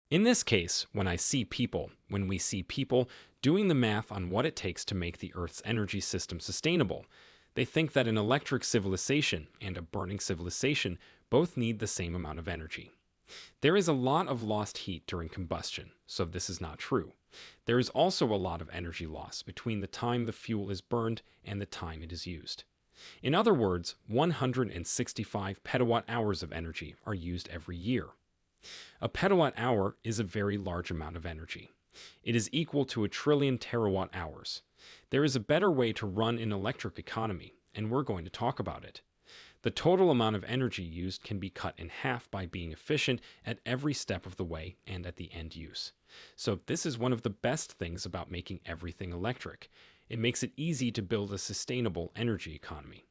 In this case, when we see people doing the math on what it takes to make the Earth's energy system sustainable, they think that an electric civilization and a burning civilization both need the same amount of energy. There is a lot of lost heat during combustion, so this is not true. There is also a lot of energy loss between the time the fuel is burned and the time it is used. In other words, 165 petawatt hours of energy are used every year. A petawatt hour is a very large amount of energy. It is equal to a trillion terawatt hours. There is a better way to run an electric economy, and we're going to talk about it. The total amount of energy used can be cut in half by being efficient at every step of the way and at the end use. So this is one of the best things about making everything electric. It makes it easy to build a sustainable energy economy.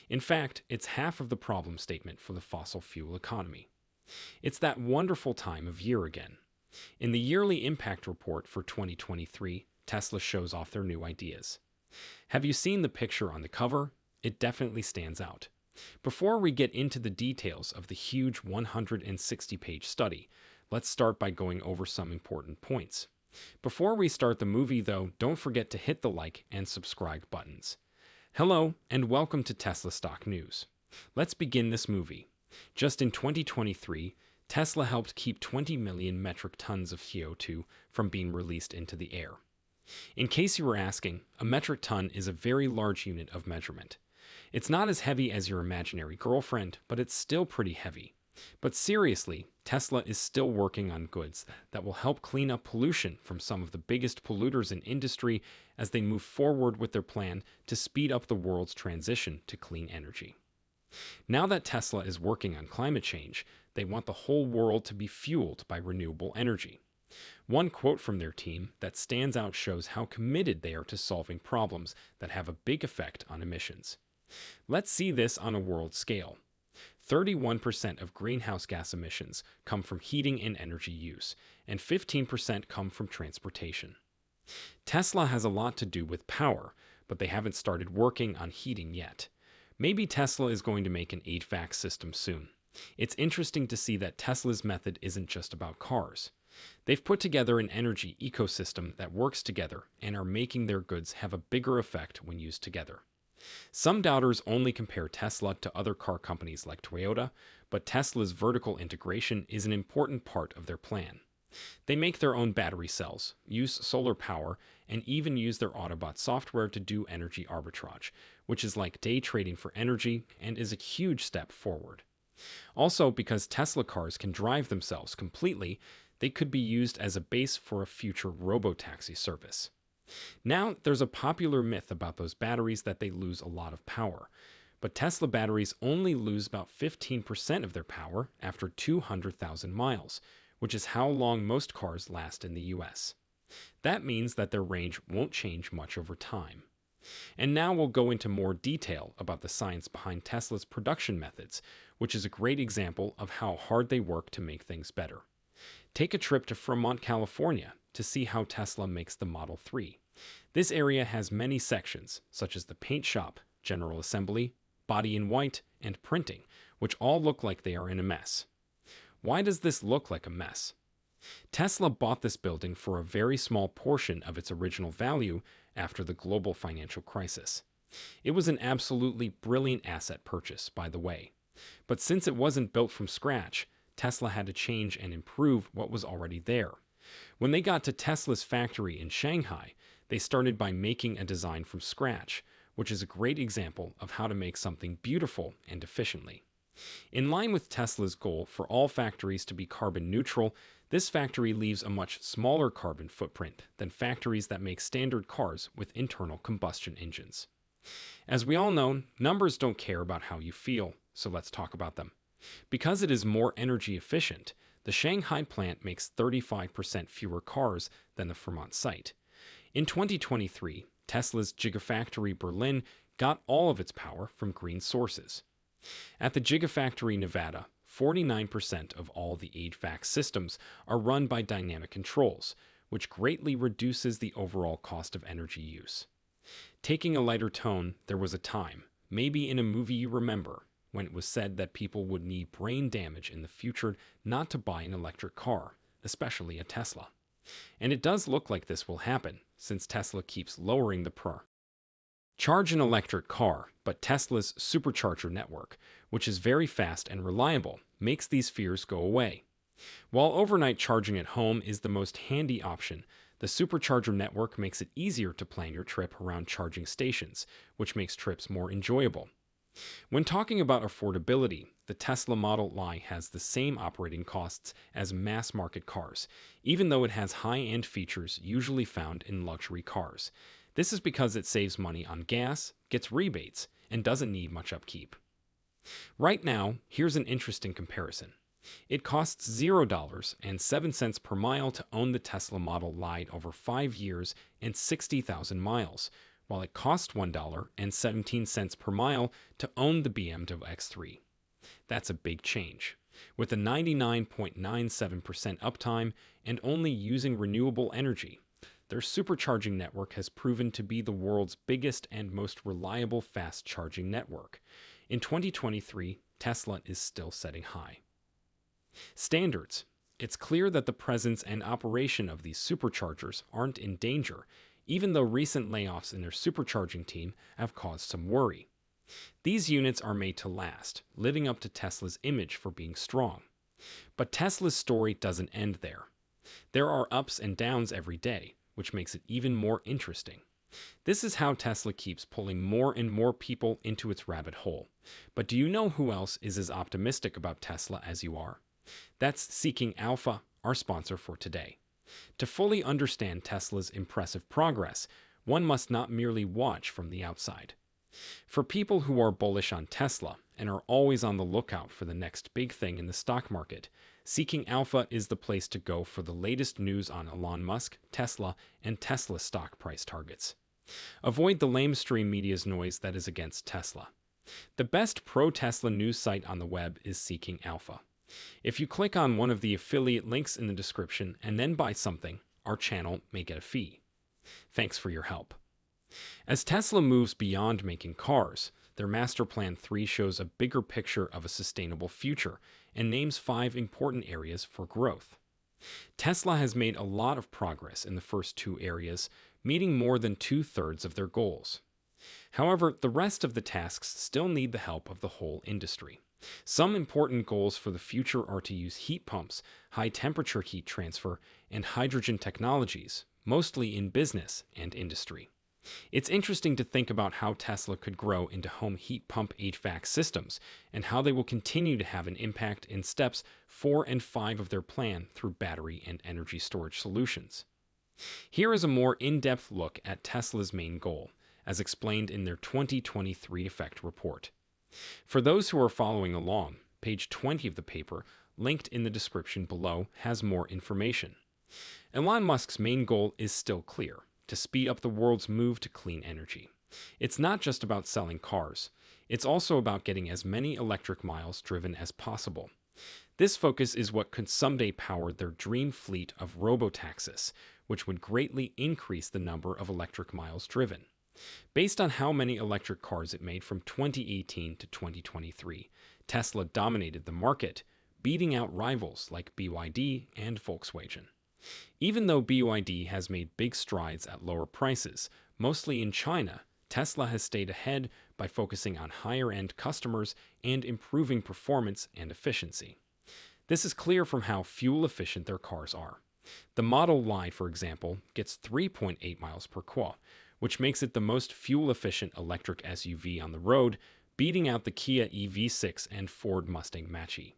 In fact, it's half of the problem statement for the fossil fuel economy. It's that wonderful time of year again. In the yearly impact report for 2023, Tesla shows off their new ideas. Have you seen the picture on the cover? It definitely stands out. Before we get into the details of the huge 160-page study, let's start by going over some important points. Before we start the movie, though, don't forget to hit the like and subscribe buttons. Hello, and welcome to Tesla Stock News. Let's begin this movie. Just in 2023, Tesla helped keep 20 million metric tons of CO2 from being released into the air. In case you were asking, a metric ton is a very large unit of measurement. It's not as heavy as your imaginary girlfriend, but it's still pretty heavy. But seriously, Tesla is still working on goods that will help clean up pollution from some of the biggest polluters in industry as they move forward with their plan to speed up the world's transition to clean energy. Now that Tesla is working on climate change, they want the whole world to be fueled by renewable energy. One quote from their team that stands out shows how committed they are to solving problems that have a big effect on emissions. Let's see this on a world scale. 31% of greenhouse gas emissions come from heating and energy use, and 15% come from transportation. Tesla has a lot to do with power, but they haven't started working on heating yet. Maybe Tesla is going to make an HVAC system soon. It's interesting to see that Tesla's method isn't just about cars. They've put together an energy ecosystem that works together and are making their goods have a bigger effect when used together. Some doubters only compare Tesla to other car companies like Toyota, but Tesla's vertical integration is an important part of their plan. They make their own battery cells, use solar power, and even use their Autobot software to do energy arbitrage, which is like day trading for energy and is a huge step forward. Also, because Tesla cars can drive themselves completely, they could be used as a base for a future robotaxi service. Now, there's a popular myth about those batteries that they lose a lot of power, but Tesla batteries only lose about 15% of their power after 200,000 miles, which is how long most cars last in the US. That means that their range won't change much over time. And now we'll go into more detail about the science behind Tesla's production methods, which is a great example of how hard they work to make things better. Take a trip to Fremont, California, to see how Tesla makes the Model 3. This area has many sections, such as the paint shop, general assembly, body in white, and printing, which all look like they are in a mess. Why does this look like a mess? Tesla bought this building for a very small portion of its original value after the global financial crisis. It was an absolutely brilliant asset purchase, by the way. But since it wasn't built from scratch, Tesla had to change and improve what was already there. When they got to Tesla's factory in Shanghai, they started by making a design from scratch, which is a great example of how to make something beautiful and efficiently. In line with Tesla's goal for all factories to be carbon neutral, this factory leaves a much smaller carbon footprint than factories that make standard cars with internal combustion engines. As we all know, numbers don't care about how you feel, so let's talk about them. Because it is more energy efficient, the Shanghai plant makes 35% fewer cars than the Fremont site. In 2023, Tesla's Gigafactory Berlin got all of its power from green sources. At the Gigafactory Nevada, 49% of all the HVAC systems are run by dynamic controls, which greatly reduces the overall cost of energy use. Taking a lighter tone, there was a time, maybe in a movie you remember, when it was said that people would need brain damage in the future not to buy an electric car. especially a Tesla. And it does look like this will happen, since Tesla keeps lowering the per charge an electric car, but Tesla's supercharger network, which is very fast and reliable, makes these fears go away. While overnight charging at home is the most handy option, the supercharger network makes it easier to plan your trip around charging stations, which makes trips more enjoyable. When talking about affordability, the Tesla Model Y has the same operating costs as mass-market cars, even though it has high-end features usually found in luxury cars. This is because it saves money on gas, gets rebates, and doesn't need much upkeep. Right now, here's an interesting comparison. It costs $0.07 per mile to own the Tesla Model Y over 5 years and 60,000 miles, while it costs $1.17 per mile to own the BMW X3. That's a big change. With a 99.97% uptime and only using renewable energy, their supercharging network has proven to be the world's biggest and most reliable fast charging network. In 2023, Tesla is still setting high standards. It's clear that the presence and operation of these superchargers aren't in danger, even though recent layoffs in their supercharging team have caused some worry. These units are made to last, living up to Tesla's image for being strong. But Tesla's story doesn't end there. There are ups and downs every day, which makes it even more interesting. This is how Tesla keeps pulling more and more people into its rabbit hole. But do you know who else is as optimistic about Tesla as you are? That's Seeking Alpha, our sponsor for today. To fully understand Tesla's impressive progress, one must not merely watch from the outside. For people who are bullish on Tesla and are always on the lookout for the next big thing in the stock market, Seeking Alpha is the place to go for the latest news on Elon Musk, Tesla, and Tesla stock price targets. Avoid the lamestream media's noise that is against Tesla. The best pro-Tesla news site on the web is Seeking Alpha. If you click on one of the affiliate links in the description and then buy something, our channel may get a fee. Thanks for your help. As Tesla moves beyond making cars, their Master Plan 3 shows a bigger picture of a sustainable future and names 5 important areas for growth. Tesla has made a lot of progress in the first 2 areas, meeting more than 2/3 of their goals. However, the rest of the tasks still need the help of the whole industry. Some important goals for the future are to use heat pumps, high-temperature heat transfer, and hydrogen technologies, mostly in business and industry. It's interesting to think about how Tesla could grow into home heat pump HVAC systems and how they will continue to have an impact in steps 4 and 5 of their plan through battery and energy storage solutions. Here is a more in-depth look at Tesla's main goal, as explained in their 2023 Effect Report. For those who are following along, page 20 of the paper, linked in the description below, has more information. Elon Musk's main goal is still clear: to speed up the world's move to clean energy. It's not just about selling cars. It's also about getting as many electric miles driven as possible. This focus is what could someday power their dream fleet of robotaxis, which would greatly increase the number of electric miles driven. Based on how many electric cars it made from 2018 to 2023, Tesla dominated the market, beating out rivals like BYD and Volkswagen. Even though BYD has made big strides at lower prices, mostly in China, Tesla has stayed ahead by focusing on higher-end customers and improving performance and efficiency. This is clear from how fuel-efficient their cars are. The Model Y, for example, gets 3.8 miles per qu, which makes it the most fuel-efficient electric SUV on the road, beating out the Kia EV6 and Ford Mustang Mach-E.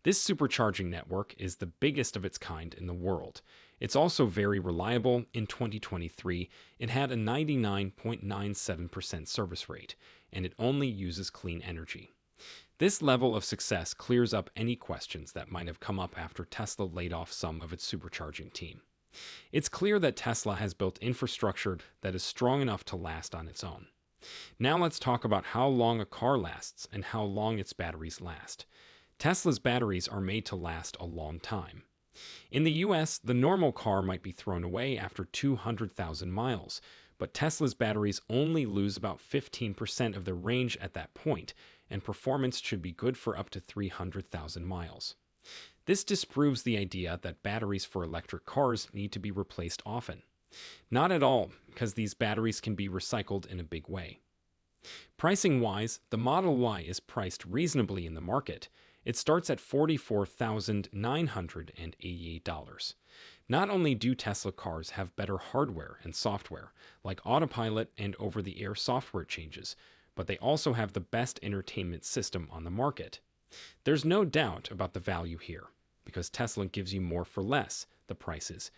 This supercharging network is the biggest of its kind in the world. It's also very reliable. In 2023, it had a 99.97% service rate, and it only uses clean energy. This level of success clears up any questions that might have come up after Tesla laid off some of its supercharging team. It's clear that Tesla has built infrastructure that is strong enough to last on its own. Now let's talk about how long a car lasts and how long its batteries last. Tesla's batteries are made to last a long time. In the US, the normal car might be thrown away after 200,000 miles, but Tesla's batteries only lose about 15% of their range at that point, and performance should be good for up to 300,000 miles. This disproves the idea that batteries for electric cars need to be replaced often. Not at all, because these batteries can be recycled in a big way. Pricing wise, the Model Y is priced reasonably in the market. It starts at $44,988. Not only do Tesla cars have better hardware and software, like autopilot and over the air software changes, but they also have the best entertainment system on the market. There's no doubt about the value here, because Tesla gives you more for less, the prices,